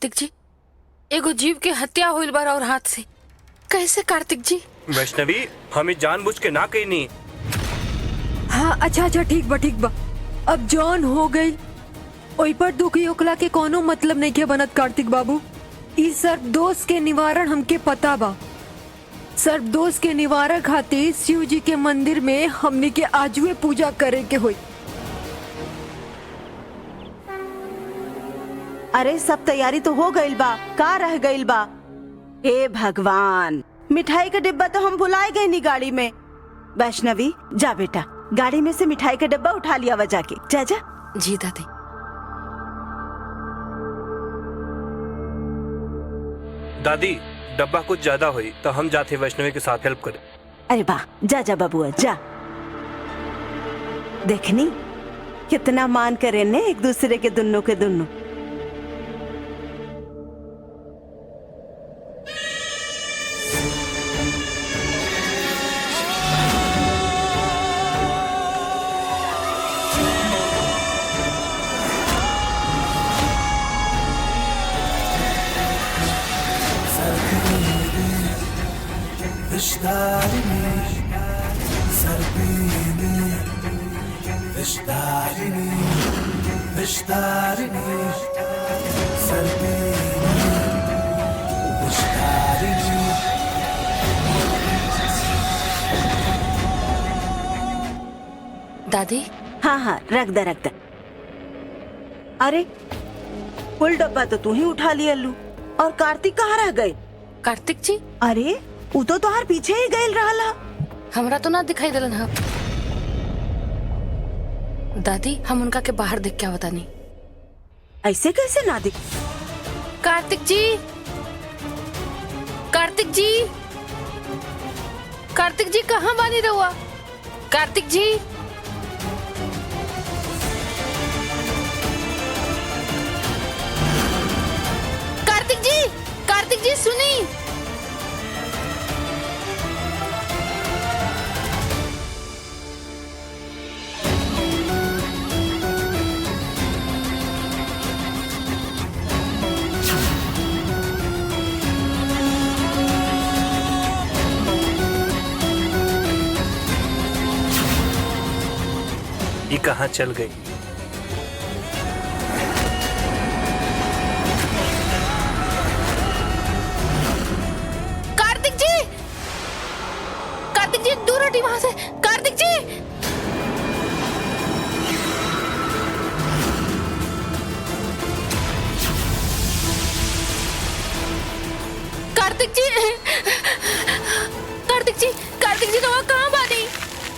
कार्तिक जी, एगो जीव के हत्या होइल बार और हाथ से। कैसे कार्तिक जी? वैष्णवी, हमें जानबूझ के ना कहनी। हाँ अच्छा अच्छा, ठीक बा। अब जॉन हो गई, ओई पर दुखी ओकला के कोनो मतलब नहीं के बनत। कार्तिक बाबू, इस सर्प दोष के निवारण हमके पता बा। सर्प दोष के निवारण खातिर शिव जी के मंदिर में हमनी के आजुए पूजा करे के होई। अरे सब तैयारी तो हो गइल बा, का रह गइल बा? हे भगवान, मिठाई का डिब्बा तो हम भुलाए गए नी गाड़ी में। वैष्णवी जा बेटा, गाड़ी में से मिठाई का डिब्बा उठा लिया वा जाके। जा जा। जी दादी। दादी, डब्बा कुछ ज्यादा हुई तो हम जाते वैष्णवी के साथ हेल्प करें। अरे वाह, जा जा बबुआ जा। देखनी कितना मान करे ने एक दूसरे के दुन्नों के दुन्नों। दादी, हाँ हाँ, रख दे। अरे फुल डब्बा तो तू ही उठा लिया लू, और कार्तिक कहाँ रह गए? कार्तिक जी, अरे वो तो तोहार पीछे ही गइल रहला। हमरा तो ना दिखाई दिलन हा। दादी, हम उनका के बाहर देख क्या बता नहीं। ऐसे कैसे ना दिख? कार्तिक जी, कार्तिक जी, कार्तिक जी कहाँ बानी रहुआ? कार्तिक जी, कार्तिक जी, कार्तिक जी सुनी। ये कहाँ चल गई? कार्तिक जी, कार्तिक जी दूर हटी वहां से। कार्तिक जी, कार्तिक जी, कार्तिक जी, कार्तिक जी रवा कहाँ बानी?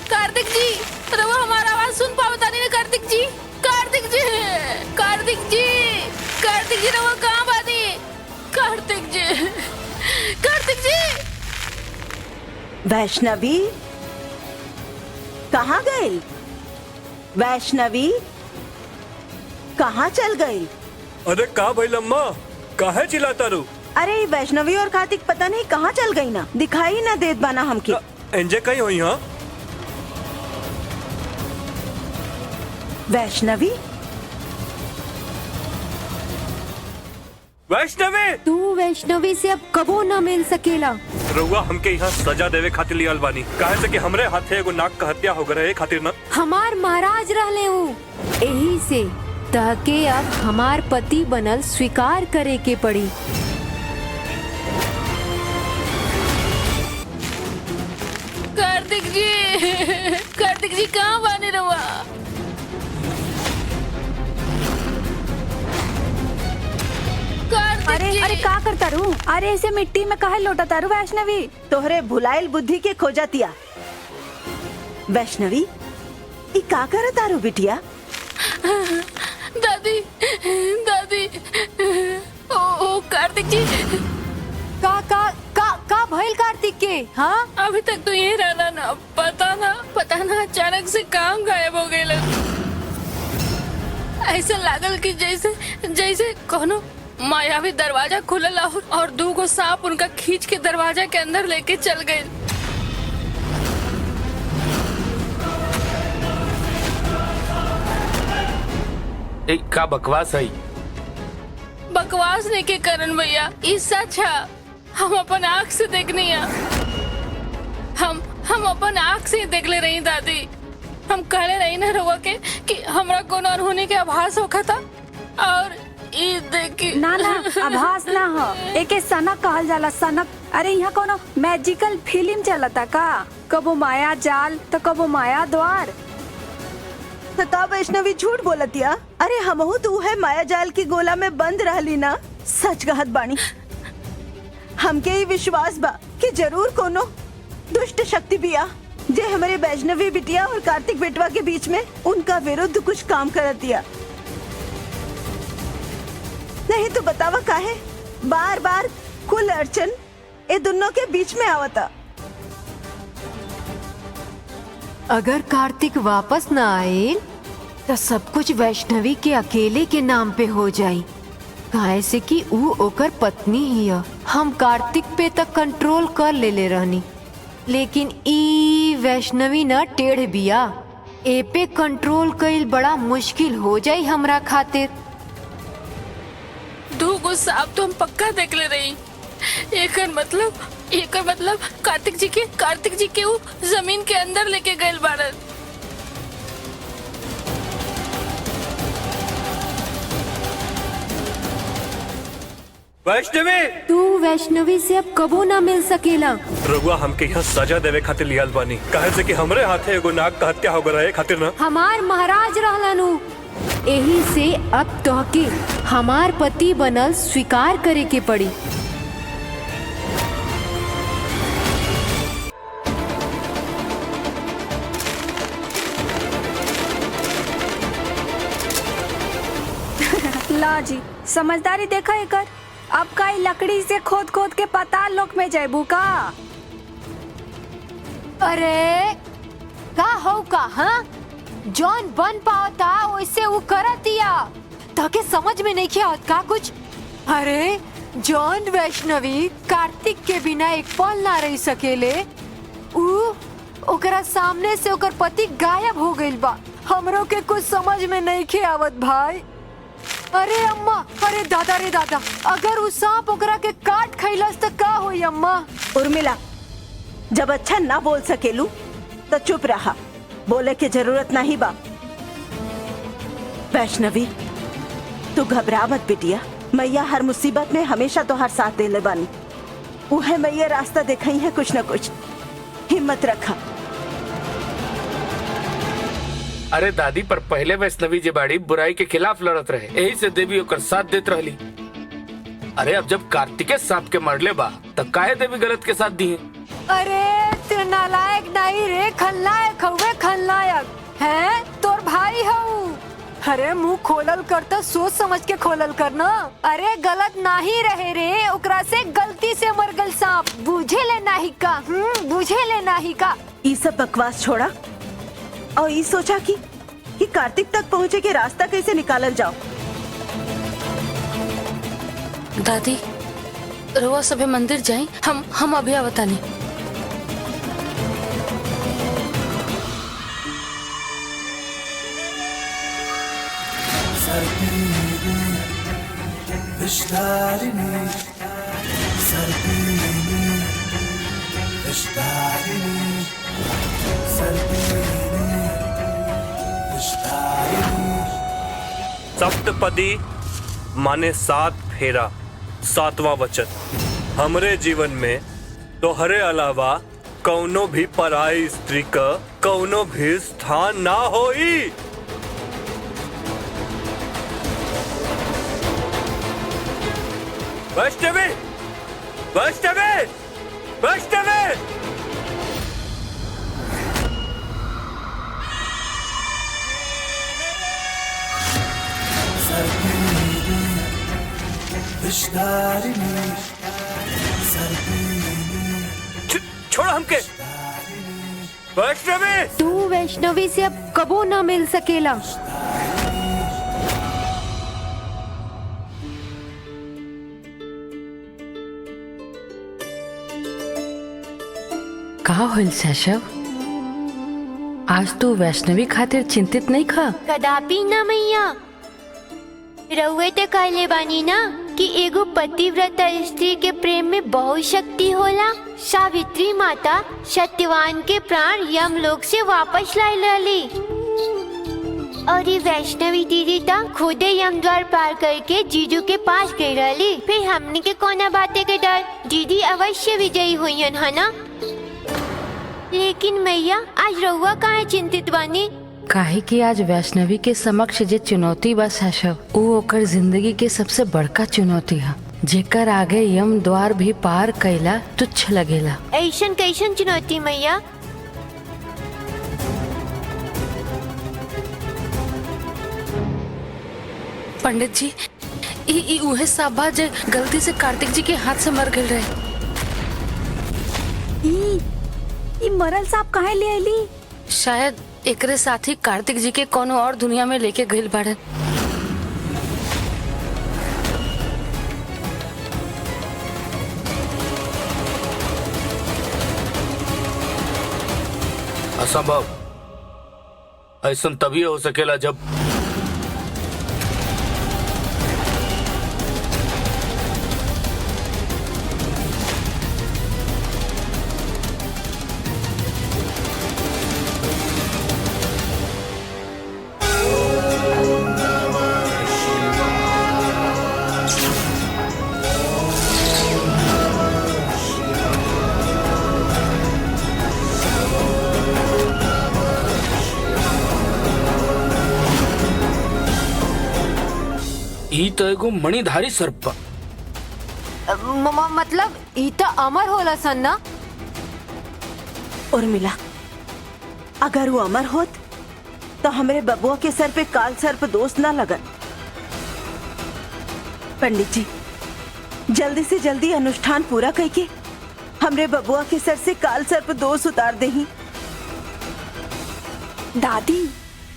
कार्तिक जी, रवा हमारा आवाज सुन पावता नहीं ना? कार्तिक जी, कार्तिक जी, कार्तिक जी, कार्तिक जी रवा कहाँ बानी? कार्तिक जी, कार्तिक जी। वैष्णवी कहाँ गए? वैष्णवी कहाँ चल गई? अरे का भाई लम्मा, काहे चिल्लाता रू? अरे वैष्णवी और कार्तिक पता नहीं कहाँ चल गई ना, दिखाई ना देत बाना हमके। एंजे कहीं हुई? हाँ वैष्णवी, वैष्णवी, तू वैष्णवी से अब कबो न मिल सकेला। रउआ हमके यहाँ सजा देवे खातिर लियाल बानी। काहे से कि हमरे हाथे एगो नाग का हत्या हो गए खातिर ना। हमार महाराज रहले हूँ, यही से तहके अब हमार पति बनल स्वीकार करे के पड़ी। कार्तिक जी, कार्तिक जी कहाँ बानी रहुआ? कार्तिक अरे जी, अरे का करता रू? अरे ऐसे मिट्टी में काहे लोटा रू वैष्णवी? तोहरे भुलाइल बुद्धि के खोजतिया। वैष्णवी ई का करत तारू बिटिया? दादी, दादी, ओ कार्तिक जी, का भइल कार्तिक के? हाँ अभी तक तो यही रहना ना। पता ना अचानक से काम गायब हो गए। ऐसा लागल कि जैसे कोनो मायावी दरवाजा खुलल और दूगो सांप उनका खींच के दरवाजा के अंदर लेके चल गए। का बकवास है? बकवास नहीं के करण भैया, ई सच है। हम अपन आँख से देखनी है। हम अपन आँख से देख ले रही दादी। हम कहले रही ना रहुआ के कि हमरा कोनो अनहोनी के आभास होखा था, और ई देखी ना ना आभास ना हो, एके सनक कहल जाला, सनक। अरे यहाँ कोनो मैजिकल फिल्म चलता का, कबो माया जाल तो कबो माया द्वार। तो का वैष्णवी झूठ बोलतिया? अरे हमहू तू है माया जाल की गोला में बंद रहली ना। सच कहत बानी। हमके ही विश्वास बा कि जरूर कोनो दुष्ट शक्ति बिया जे हमारे वैष्णवी बिटिया और कार्तिक बेटवा के बीच में उनका विरुद्ध कुछ काम करतिया। नहीं तो बतावा काहे बार बार कुल अड़चन ए दोनों के बीच में आवता। अगर कार्तिक वापस न आए तो सब कुछ वैष्णवी के अकेले के नाम पे हो जाई, काहे से कि ऊ ओकर पत्नी ही है। हम कार्तिक पे तक कंट्रोल कर ले रहनी, लेकिन ई वैष्णवी न टेढ़ बिया। ए पे कंट्रोल कईल बड़ा मुश्किल हो जाई हमरा खातिर। दो गो सांप तो हम पक्का देख ले रही। एकर मतलब कार्तिक जी के वो जमीन के अंदर लेके गए बाड़न। वैष्णवी, तू वैष्णवी से अब कबो ना मिल सकेला। रघुआ हमके यहाँ सजा देवे खातिर लियाल बानी, काहे से कि हमरे हाथे एगो नाग का हत्या हो गए खातिर ना। हमार महाराज रहलनु, यही से अब तोहके हमार पति बनल स्वीकार करे के पड़ी। ला जी, समझदारी देखा एकर। अब का ई लकड़ी से खोद खोद के पाताल लोक में जाबू का? अरे का हो का, हाँ? जॉन बन पाता वैसे वो करतिया, ताकि समझ में नहीं किया का कुछ। अरे जॉन वैष्णवी कार्तिक के बिना एक पल ना रह सकेले। ओकरा सामने से ओकर पति गायब हो गइल बा। हमरो के कुछ समझ में नहीं के आवत भाई। अरे अम्मा, अरे दादा रे दादा, अगर उस सांप ओकरा के काट खैलस तो का होई अम्मा? उर्मिला, जब अच्छा ना बोल सकेलू तो चुप रहा, बोले की जरूरत नहीं बा। वैष्णवी, तू घबरा मत बिटिया। मैया हर मुसीबत में हमेशा तो हर साथ दे ले बानी। उहे मैया रास्ता दिखाई है कुछ न कुछ। हिम्मत रखा। अरे दादी, पर पहले वैष्णवी जी बाड़ी बुराई के खिलाफ लड़त रहे, यही से देवी ओकर साथ देत रहली। अरे अब जब कार्तिके सांप के मरले बा तब काहे देवी गलत के साथ दी है? अरे तू नालायक नहीं रे, खलनायक हवे, खलनायक है तोर भाई हूँ। अरे मुंह खोलल करता सोच समझ के खोलल करना। अरे गलत नहीं रहे रे, ओकरा से गलती से मर गल सांप, बुझे ले नहीं का। बुझे ले नहीं का। ये सब बकवास छोड़ा और ये सोचा कि कार्तिक तक पहुँचे के रास्ता कैसे निकालल जाओ। दादी, रोआ सभे मंदिर जाए, हम अभी आवतानी। सप्तपदी माने 7 फेरा, 7वां वचन। हमरे जीवन में तोहरे अलावा कौनो भी पराई स्त्री का कौनो भी स्थान ना होई। वैष्णवी, वैष्णवी, वैष्णवी! छोड़ो हमके। वैष्णवी, तू वैष्णवी से अब कबो ना मिल सकेला। कहा होइल शैशव, आज तू वैष्णवी खातिर चिंतित नहीं खा? कदापि न मैया, रउए ते कहले बानी ना कि एगो पतिव्रता स्त्री के प्रेम में बहुत शक्ति होला। सावित्री माता सत्यवान के प्राण यमलोक से वापस लाई रही और ये वैष्णवी दीदी ता खुदे यम द्वार पार करके जीजू के पास गई रही। फिर हमने के कोना बातें के डर दीदी अवश्य विजयी हुई है ना। लेकिन मैया आज रहुआ कहाँ चिंतित बानी? काहे कि आज वैष्णवी के समक्ष जे चुनौती बा साशव, वो ओकर जिंदगी के सबसे बड़का चुनौती है, जेकर आगे यम द्वार भी पार कैला तुच्छ लगेला। ऐसन कैसन चुनौती मैया? पंडित जी, ई उहे साबा जे गलती से कार्तिक जी के हाथ से मर गए रहे। ई मरल सांप कहाँ ले आईली? शायद एकरे साथी कार्तिक जी के कोनो और दुनिया में लेके गइल बाड़न। असंभव। ऐसन तभी हो सकेला जब ई तो एगो मणिधारी सर्प बा। मतलब ई तो अमर होला सन ना? उर्मिला, अगर वो अमर होत तो हमरे बबुआ के सर पे काल सर्प दोष ना लगन। पंडित जी, जल्दी से जल्दी अनुष्ठान पूरा करके हमरे बबुआ के सर से काल सर्प दोष उतार देही। दादी,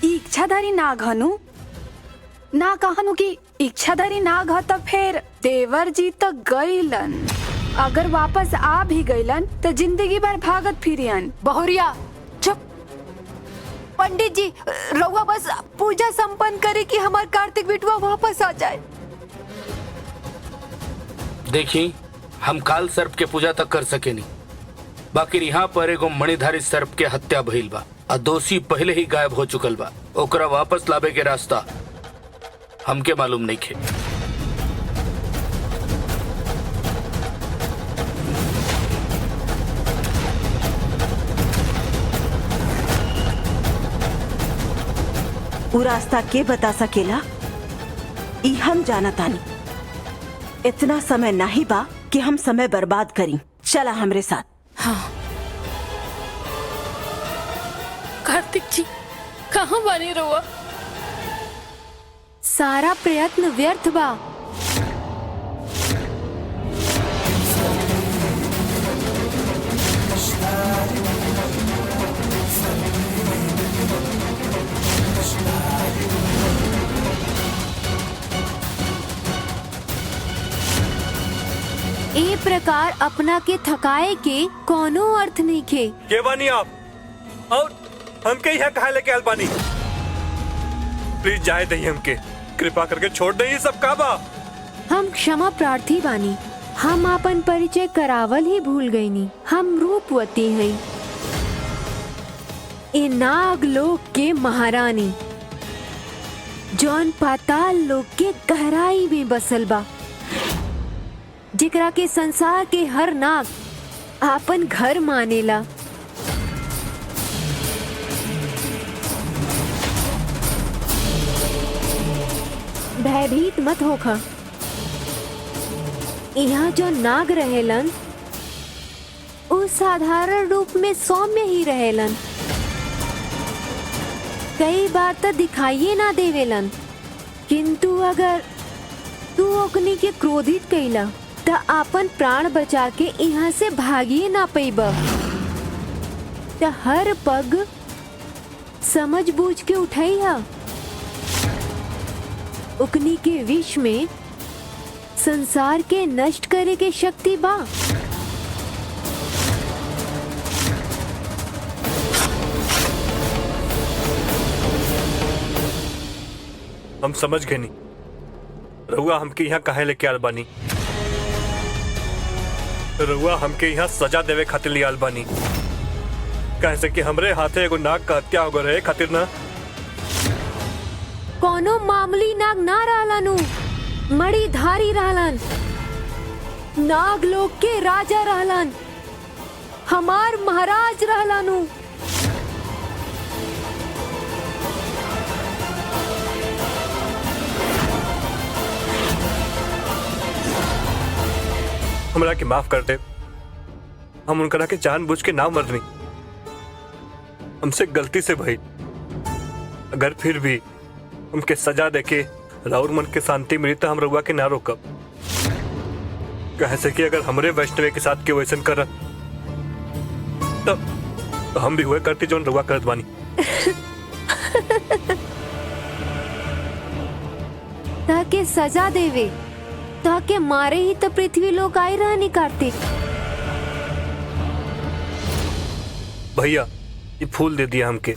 ई इच्छाधारी नाग हनु ना कहनु कि इच्छाधारी नाग ह तो फिर देवर जी तो गईलन। अगर वापस आ भी गईलन तो जिंदगी भर भागत फिरियन। बहुरिया चुप। पंडित जी, रउआ बस पूजा संपन्न करे कि हमार कार्तिक बिटवा वापस आ जाए। देखी, हम काल सर्प के पूजा तक कर सके नहीं, बाकी यहाँ पर एगो मणिधारी सर्प के हत्या भइल बा और दोषी पहले ही गायब हो चुकल बा। ओकरा वापस लावे के रास्ता हमके मालूम नहीं खे। वो रास्ता के बता सकेला? ई हम जाना तानी। इतना समय नहीं बा कि हम समय बर्बाद करी। चला हमरे साथ। हाँ। कार्तिक जी कहाँ बनी रहुआ? सारा प्रयत्न व्यर्थ बा। ए प्रकार अपना के थकाए के कोनो अर्थ नहीं खे। के बानी आप? और हमके यहाँ कहाँ लेके आल बानी? प्लीज जाए दही हमके, कृपा करके छोड़ दे ये सब काबा। हम क्षमा प्रार्थी बानी। हम अपन परिचय करावल ही भूल गईनी। हम रूपवती हैं, ए नाग लोक के महारानी, जौन पाताल लोक के गहराई में बसल बा, जेकरा के संसार के हर नाग आपन घर मानेला। भयभीत मत होखा। यहाँ जो नाग रहेलन वो साधारण रूप में सौम्य ही रहेलन। कई बार तो दिखाइए ना देवेलन, किंतु अगर तू ओकनी के क्रोधित कैला तो आपन प्राण बचा के यहाँ से भागिए ना पैबा। तो हर पग समझ बूझ के उठाइया। उकनी के विष में संसार के नष्ट करे के शक्ति बा। हम समझ गए नहीं, रउआ हमके यहाँ काहे लेके आल बानी? रउआ हमके यहाँ सजा देवे खातिर ले आल बानी। कैसे कि हमरे हाथे एगो नाग का हत्या हो गए रहे खातिर ना। कोनो मामूली नाग ना रहलनु, मणिधारी रहलन, नाग लोक के राजा रहलन, हमार महाराज रहलनु। हमरा के माफ कर दे। हम उनकरा के जानबूझ के ना मरनी, हमसे गलती से भई। अगर फिर भी उनके सजा देके राउर मन के शांति मिली तो हम रउआ के ना रोकब। कैसे कि अगर हमरे वैष्णवी के साथ के वैसन कर तब हम भी हुए करती जो रउआ करत बानी। ताके सजा देवे, ताके मारे ही तो पृथ्वी लोग आए रहनी कार्तिक। भैया ये फूल दे दिया हमके।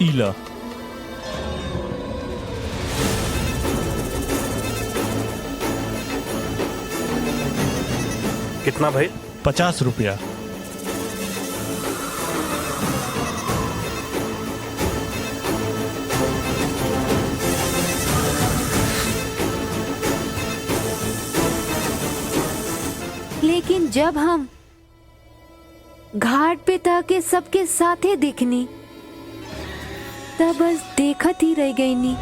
इला कितना भाई? 50 रुपया। लेकिन जब हम घाट पे ताके सबके साथे दिखनी, तब बस देखत ही रह गई नी।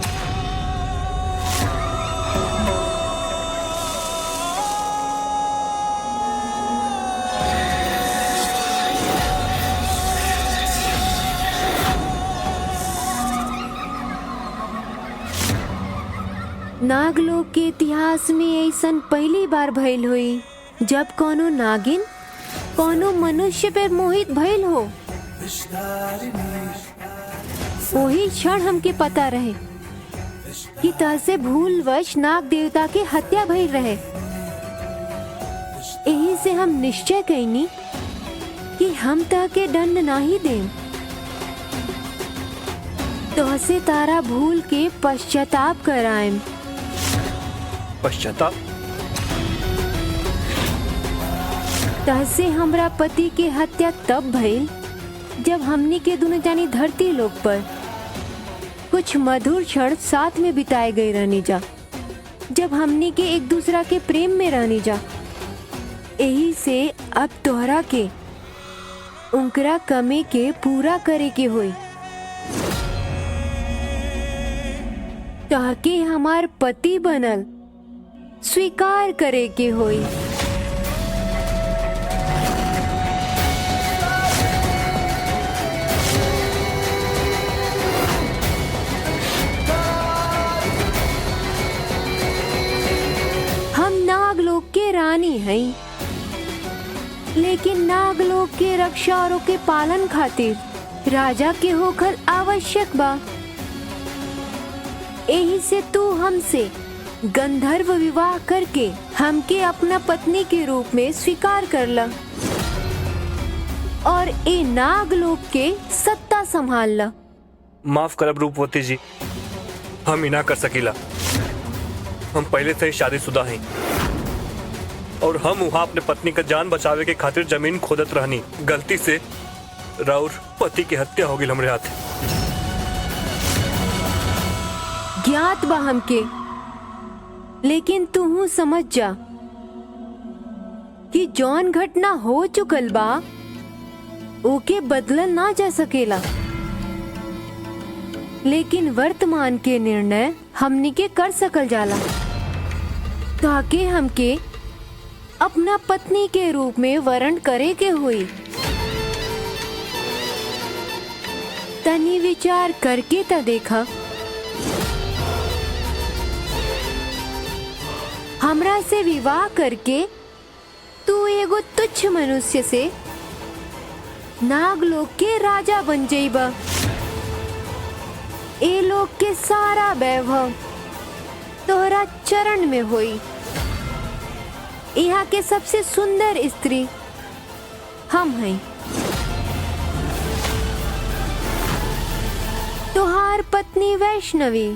नागलोक के इतिहास में ऐसन पहली बार भइल हुई जब कोनो नागिन कोनो मनुष्य पे मोहित भइल हो। वही क्षण हमके पता रहे कि तहसे भूलवश नाग देवता के हत्या भइल रहे। यही से हम निश्चय कईनी कि हम तह के दंड नहीं दें। तहसे तारा भूल के पश्चाताप कराएं। पश्चाताप? तहसे हमरा पति के हत्या तब भइल जब हमनी के दोनों जानी धरती लोक पर कुछ मधुर क्षण साथ में बिताए गए रहनी जा, जब हमनी के एक दूसरा के प्रेम में रहनी जा। यही से अब तोहरा के उनकरा कमी के पूरा करे के होई, ताकि हमार पति बनल स्वीकार करे के होई। हम नागलोक के रानी हैं, लेकिन नागलोक के रक्षा और के पालन खातिर राजा के होकर आवश्यक बा। यही से तू हमसे गंधर्व विवाह करके हमके अपना पत्नी के रूप में स्वीकार करला और ए नागलोक के सत्ता संभाल ला। माफ करब रूपवती जी, हम ही ना कर सकीला। हम पहले से ही शादीशुदा हैं और हम वहाँ अपने पत्नी का जान बचावे के खातिर जमीन खोदत रहनी। गलती से राउर पति की हत्या हो गई हमरे हाथ। ज्ञात बा हमके, लेकिन तू समझ जा कि जौन घटना हो चुकल बा ओके बदलल ना जा सकेला, लेकिन वर्तमान के निर्णय हमनी के कर सकल जाला, ताकि हमके अपना पत्नी के रूप में वर्ण करे के हुई। तनी विचार करके ता देखा, हमरा से विवाह करके तू एगो तुच्छ मनुष्य से नागलोक के राजा बन जाइबा। ए लोक के सारा वैभव तोहरा चरण में होई। यहाँ के सबसे सुंदर स्त्री हम हैं। तोहार पत्नी वैष्णवी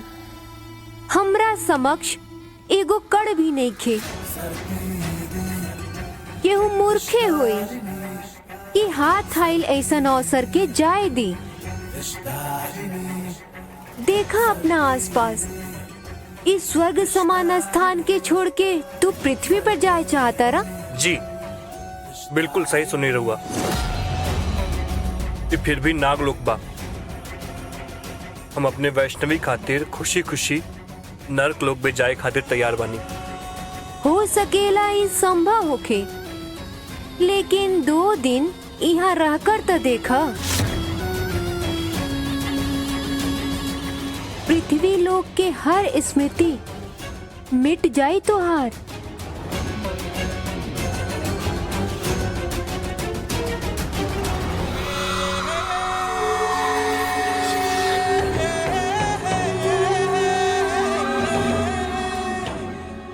हमरा समक्ष एगो कड़ भी नहीं खे। केहू मूर्खे होई कि हाथ आइल ऐसन अवसर के जाए दी। देखा अपना आसपास, इस स्वर्ग समान स्थान के छोड़ के तू पृथ्वी पर जाए चाहता रहा। जी बिल्कुल सही सुनी रहुआ। ये फिर भी नागलोक बा। हम अपने वैष्णवी खातिर खुशी खुशी नरक लोक में जाए खातिर तैयार बानी। हो सकेला ई संभव होखे, लेकिन 2 दिन यहाँ रहकर तो देखा। पृथ्वी लोक के हर स्मृति मिट जाई तोहार।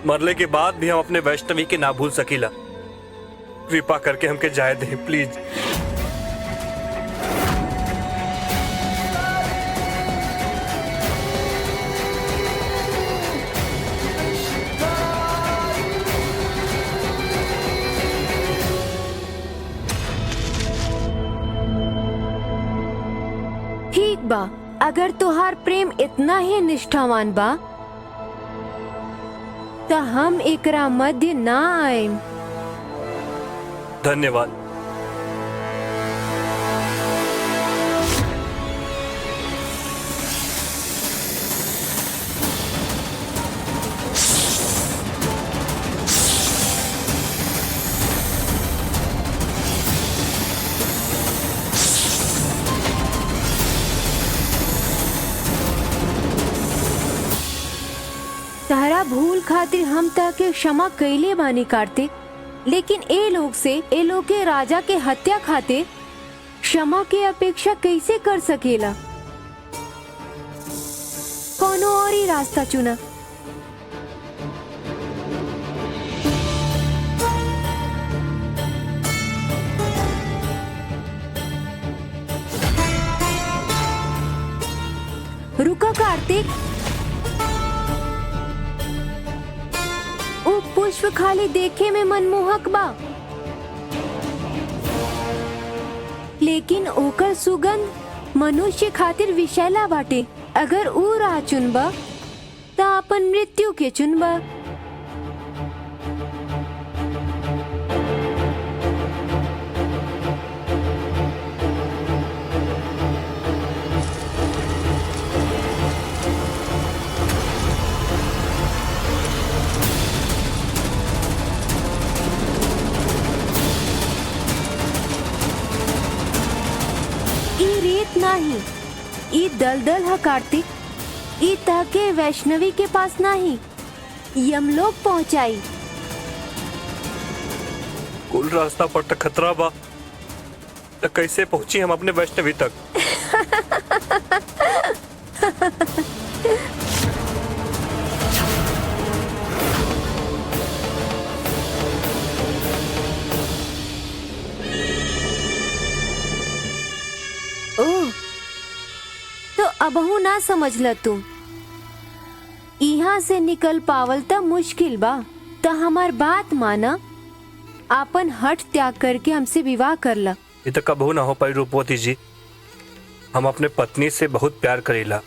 मरने के बाद भी हम अपने वैष्णवी के ना भूल सकीला। कृपा करके हमके जाए दें प्लीज। ठीक बा, अगर तोहार प्रेम इतना ही निष्ठावान बा तो हम एकरा मध्य ना आए। धन्यवाद। तहरा भूल खातिर हम ताके क्षमा कैले बानी कार्तिक, लेकिन ए लोग के राजा के हत्या खातिर क्षमा के अपेक्षा कैसे कर सकेला। कोनो और ही रास्ता चुना। रुका कार्तिक, पुष्प खाली देखे में मनमोहक बा, लेकिन ओकर सुगंध मनुष्य खातिर विषैला बाटे। अगर ऊ राह चुनबा ता अपन मृत्यु के चुनबा। नहीं, ई दलदल है कार्तिक। ई ताके वैष्णवी के पास नहीं, यमलोक पहुंचाई। कुल रास्ता पर तक खतरा बा, तो कैसे पहुंची हम अपने वैष्णवी तक? तो अबहू ना समझ ल तू। यहाँ से निकल पावल त मुश्किल बा, त हमार बात माना, आपन हट त्याग करके हमसे विवाह कर ला। ये तो कबहू ना हो पाई रूपवती जी। हम अपने पत्नी से बहुत प्यार करेला,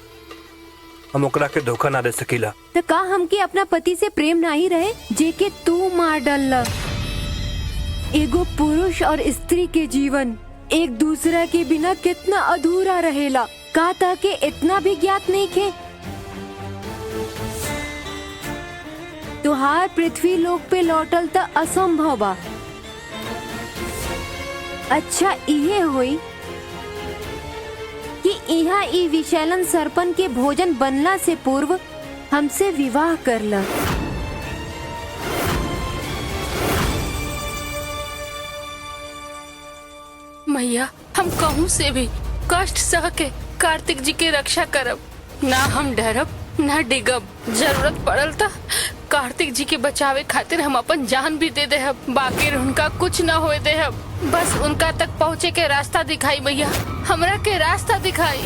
हम ओकरा के धोखा ना दे सकीला। तो का हमके अपना पति से प्रेम नहीं रहे जेके तू मार डालला। एगो पुरुष और स्त्री के जीवन एक दूसरे के बिना कितना अधूरा रहेला, का ताके इतना भी ज्ञात नहीं के। तुहार पृथ्वी लोक पे लौटल त असंभव बा। अच्छा इहे होई कि यहाँ ई विशैलन सर्पन के भोजन बनला से पूर्व हमसे विवाह करला। मैया, हम कहूँ से भी कष्ट सह के कार्तिक जी के रक्षा करब। ना हम डरब ना डिगब, जरूरत पड़ल था कार्तिक जी के बचावे खातिर हम अपन जान भी दे देहब, बाकी उनका कुछ ना होए देहब। बस उनका तक पहुँचे के रास्ता दिखाई मैया, हमरा के रास्ता दिखाई।